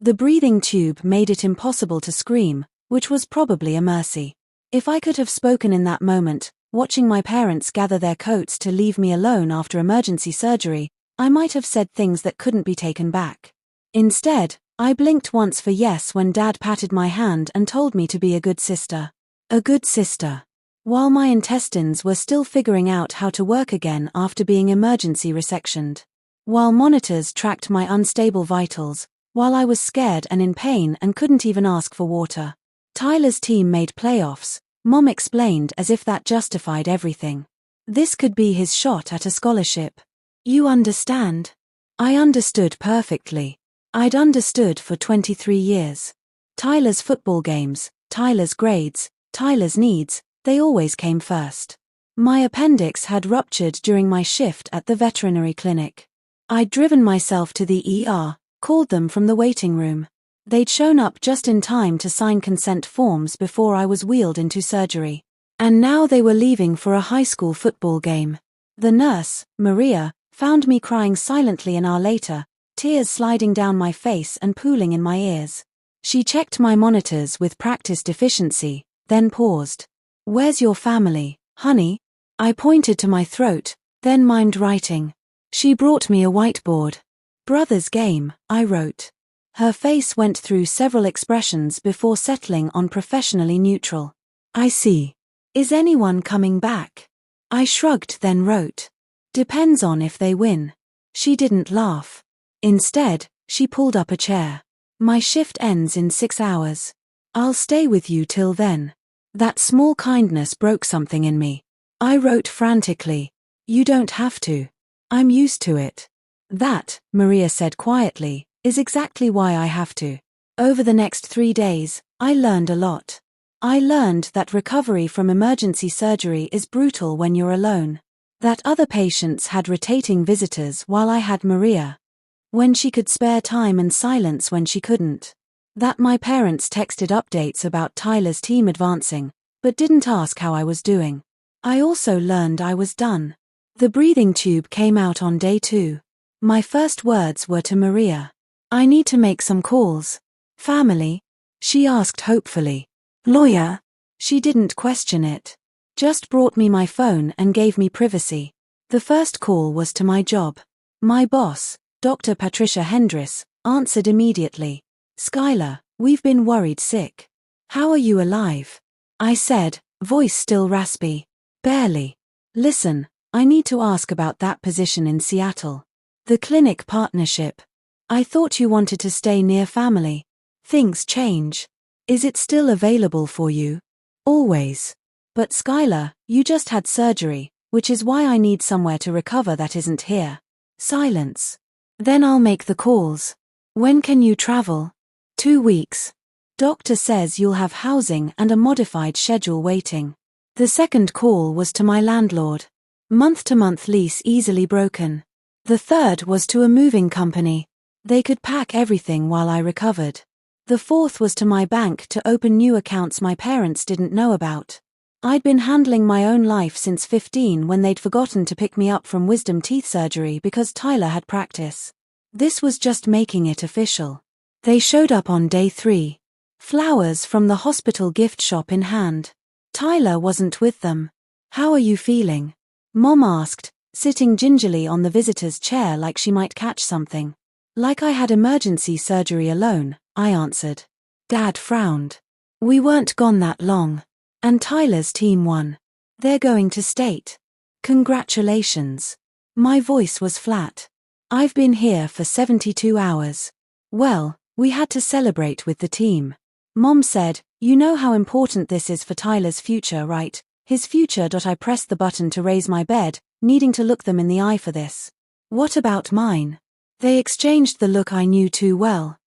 The breathing tube made it impossible to scream, which was probably a mercy. If I could have spoken in that moment, watching my parents gather their coats to leave me alone after emergency surgery, I might have said things that couldn't be taken back. Instead, I blinked once for yes when Dad patted my hand and told me to be a good sister. A good sister. While my intestines were still figuring out how to work again after being emergency resectioned. While monitors tracked my unstable vitals, while I was scared and in pain and couldn't even ask for water. Tyler's team made playoffs, Mom explained as if that justified everything. This could be his shot at a scholarship. You understand? I understood perfectly. I'd understood for 23 years. Tyler's football games, Tyler's grades, Tyler's needs, they always came first. My appendix had ruptured during my shift at the veterinary clinic. I'd driven myself to the ER, called them from the waiting room. They'd shown up just in time to sign consent forms before I was wheeled into surgery. And now they were leaving for a high school football game. The nurse, Maria, found me crying silently an hour later, tears sliding down my face and pooling in my ears. She checked my monitors with practice deficiency, then paused. Where's your family, honey? I pointed to my throat, then mimed writing. She brought me a whiteboard. Brother's game, I wrote. Her face went through several expressions before settling on professionally neutral. I see. Is anyone coming back? I shrugged then wrote. Depends on if they win. She didn't laugh. Instead, she pulled up a chair. My shift ends in 6 hours. I'll stay with you till then. That small kindness broke something in me. I wrote frantically. You don't have to. I'm used to it. That, Maria said quietly, is exactly why I have to. Over the next 3 days, I learned a lot. I learned that recovery from emergency surgery is brutal when you're alone. That other patients had rotating visitors while I had Maria. When she could spare time and silence when she couldn't. That my parents texted updates about Tyler's team advancing, but didn't ask how I was doing. I also learned I was done. The breathing tube came out on day 2. My first words were to Maria. I need to make some calls. Family? She asked hopefully. Lawyer? She didn't question it. Just brought me my phone and gave me privacy. The first call was to my job. My boss, Dr. Patricia Hendris, answered immediately. Skylar, we've been worried sick. How are you alive? I said, voice still raspy. Barely. Listen, I need to ask about that position in Seattle. The clinic partnership. I thought you wanted to stay near family. Things change. Is it still available for you? Always. But Skylar, you just had surgery, which is why I need somewhere to recover that isn't here. Silence. Then I'll make the calls. When can you travel? 2 weeks. Doctor says you'll have housing and a modified schedule waiting. The second call was to my landlord. Month-to-month lease easily broken. The third was to a moving company. They could pack everything while I recovered. The fourth was to my bank to open new accounts my parents didn't know about. I'd been handling my own life since 15 when they'd forgotten to pick me up from wisdom teeth surgery because Tyler had practice. This was just making it official. They showed up on day 3. Flowers from the hospital gift shop in hand. Tyler wasn't with them. How are you feeling? Mom asked, sitting gingerly on the visitor's chair like she might catch something. Like I had emergency surgery alone, I answered. Dad frowned. We weren't gone that long. And Tyler's team won. They're going to state. Congratulations. My voice was flat. I've been here for 72 hours. Well, we had to celebrate with the team. Mom said, you know how important this is for Tyler's future, right? His future. I pressed the button to raise my bed, needing to look them in the eye for this. What about mine? They exchanged the look I knew too well.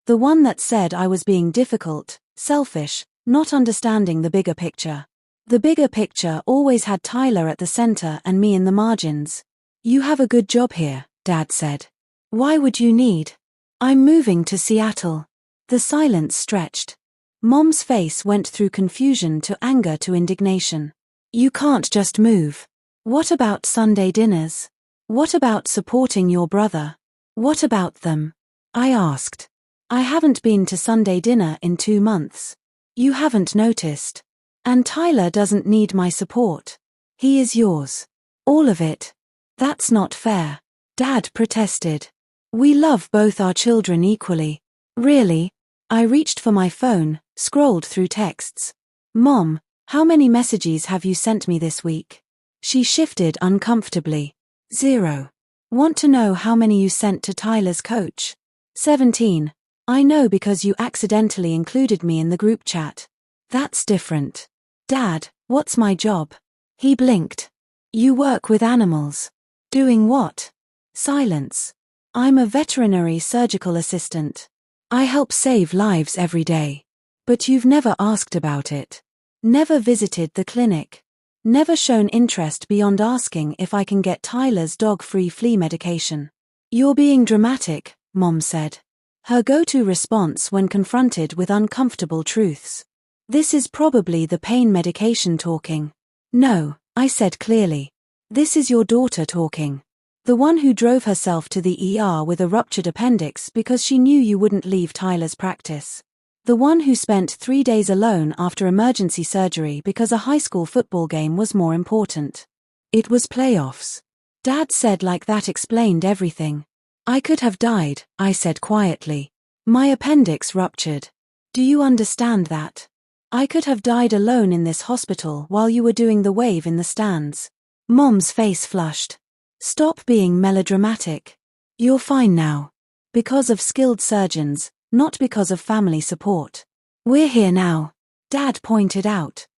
The one that said I was being difficult, selfish, not understanding the bigger picture. The bigger picture always had Tyler at the center and me in the margins. You have a good job here, Dad said. Why would you need? I'm moving to Seattle. The silence stretched. Mom's face went through confusion to anger to indignation. You can't just move. What about Sunday dinners? What about supporting your brother? What about them? I asked. I haven't been to Sunday dinner in 2 months. You haven't noticed. And Tyler doesn't need my support. He is yours. All of it. That's not fair. Dad protested. We love both our children equally. Really? I reached for my phone, scrolled through texts. Mom, how many messages have you sent me this week? She shifted uncomfortably. 0. Want to know how many you sent to Tyler's coach? 17. I know because you accidentally included me in the group chat. That's different. Dad, what's my job? He blinked. You work with animals. Doing what? Silence. I'm a veterinary surgical assistant. I help save lives every day. But you've never asked about it. Never visited the clinic. Never shown interest beyond asking if I can get Tyler's dog-free flea medication. You're being dramatic, Mom said. Her go-to response when confronted with uncomfortable truths. This is probably the pain medication talking. No, I said clearly. This is your daughter talking. The one who drove herself to the ER with a ruptured appendix because she knew you wouldn't leave Tyler's practice. The one who spent 3 days alone after emergency surgery because a high school football game was more important. It was playoffs. Dad said like that explained everything. I could have died, I said quietly. My appendix ruptured. Do you understand that? I could have died alone in this hospital while you were doing the wave in the stands. Mom's face flushed. Stop being melodramatic. You're fine now. Because of skilled surgeons, not because of family support. We're here now, Dad pointed out.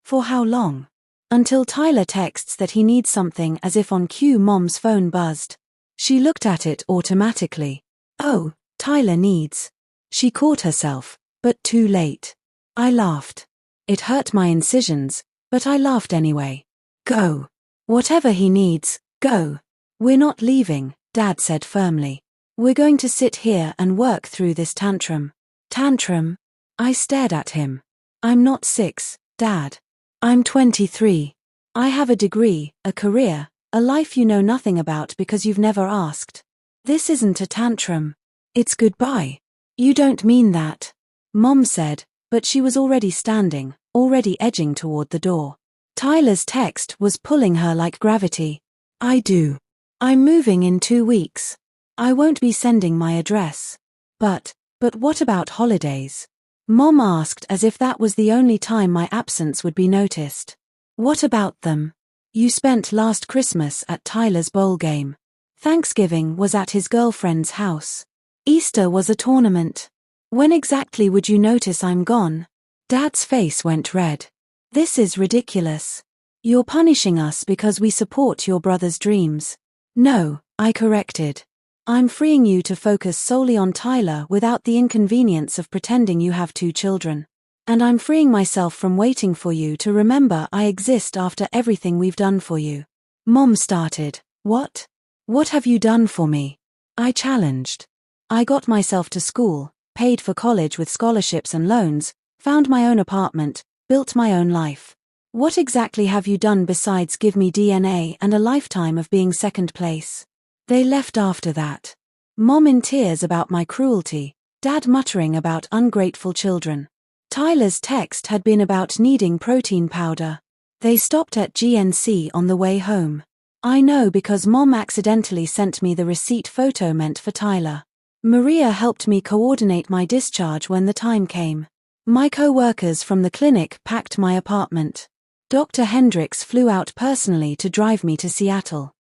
For how long? Until Tyler texts that he needs something as if on cue Mom's phone buzzed. She looked at it automatically. Oh, Tyler needs. She caught herself, but too late. I laughed. It hurt my incisions, but I laughed anyway. Go. Whatever he needs, go. We're not leaving, Dad said firmly. We're going to sit here and work through this tantrum. Tantrum? I stared at him. I'm not 6, Dad. I'm 23. I have a degree, a career, a life you know nothing about because you've never asked. This isn't a tantrum. It's goodbye. You don't mean that. Mom said, but she was already standing, already edging toward the door. Tyler's text was pulling her like gravity. I do. I'm moving in 2 weeks. I won't be sending my address. But what about holidays? Mom asked as if that was the only time my absence would be noticed. What about them? You spent last Christmas at Tyler's bowl game. Thanksgiving was at his girlfriend's house. Easter was a tournament. When exactly would you notice I'm gone? Dad's face went red. This is ridiculous. You're punishing us because we support your brother's dreams. No, I corrected. I'm freeing you to focus solely on Tyler without the inconvenience of pretending you have 2 children. And I'm freeing myself from waiting for you to remember I exist after everything we've done for you. Mom started. What? What have you done for me? I challenged. I got myself to school, paid for college with scholarships and loans, found my own apartment, built my own life. What exactly have you done besides give me DNA and a lifetime of being second place? They left after that. Mom in tears about my cruelty, Dad muttering about ungrateful children. Tyler's text had been about needing protein powder. They stopped at GNC on the way home. I know because Mom accidentally sent me the receipt photo meant for Tyler. Maria helped me coordinate my discharge when the time came. My co-workers from the clinic packed my apartment. Dr. Hendricks flew out personally to drive me to Seattle.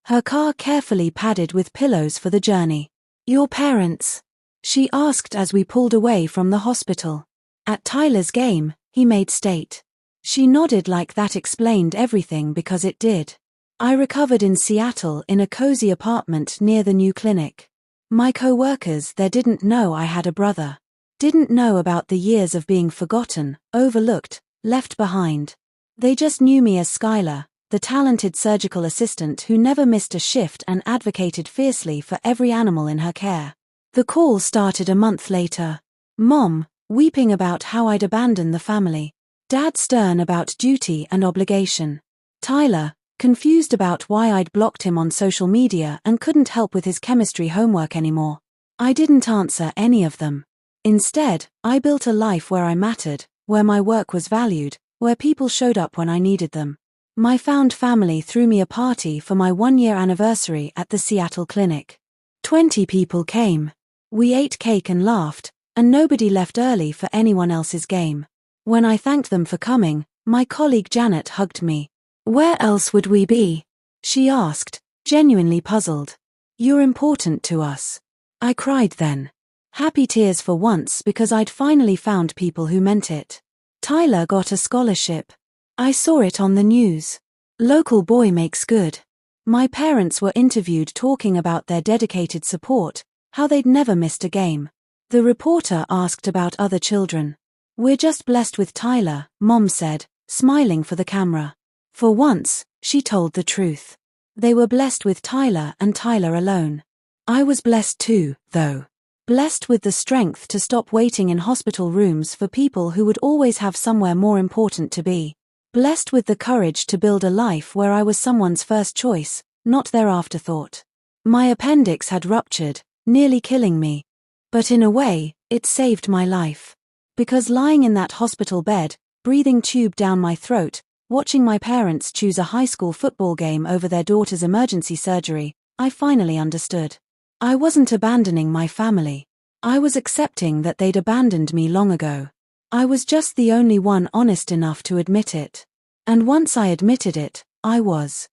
Her car carefully padded with pillows for the journey. Your parents? She asked as we pulled away from the hospital. At Tyler's game, he made state. She nodded like that explained everything because it did. I recovered in Seattle in a cozy apartment near the new clinic. My co-workers there didn't know I had a brother. Didn't know about the years of being forgotten, overlooked, left behind. They just knew me as Skylar, the talented surgical assistant who never missed a shift and advocated fiercely for every animal in her care. The call started a month later. Mom, weeping about how I'd abandoned the family. Dad stern about duty and obligation. Tyler, confused about why I'd blocked him on social media and couldn't help with his chemistry homework anymore. I didn't answer any of them. Instead, I built a life where I mattered, where my work was valued, where people showed up when I needed them. My found family threw me a party for my 1-year anniversary at the Seattle clinic. 20 people came. We ate cake and laughed, and nobody left early for anyone else's game. When I thanked them for coming, my colleague Janet hugged me. "Where else would we be?" she asked, genuinely puzzled. "You're important to us." I cried then. Happy tears for once because I'd finally found people who meant it. Tyler got a scholarship. I saw it on the news. Local boy makes good. My parents were interviewed talking about their dedicated support, how they'd never missed a game. The reporter asked about other children. "We're just blessed with Tyler," Mom said, smiling for the camera. For once, she told the truth. They were blessed with Tyler and Tyler alone. I was blessed too, though. Blessed with the strength to stop waiting in hospital rooms for people who would always have somewhere more important to be. Blessed with the courage to build a life where I was someone's first choice, not their afterthought. My appendix had ruptured, nearly killing me. But in a way, it saved my life. Because lying in that hospital bed, breathing tube down my throat, watching my parents choose a high school football game over their daughter's emergency surgery, I finally understood. I wasn't abandoning my family. I was accepting that they'd abandoned me long ago. I was just the only one honest enough to admit it. And once I admitted it, I was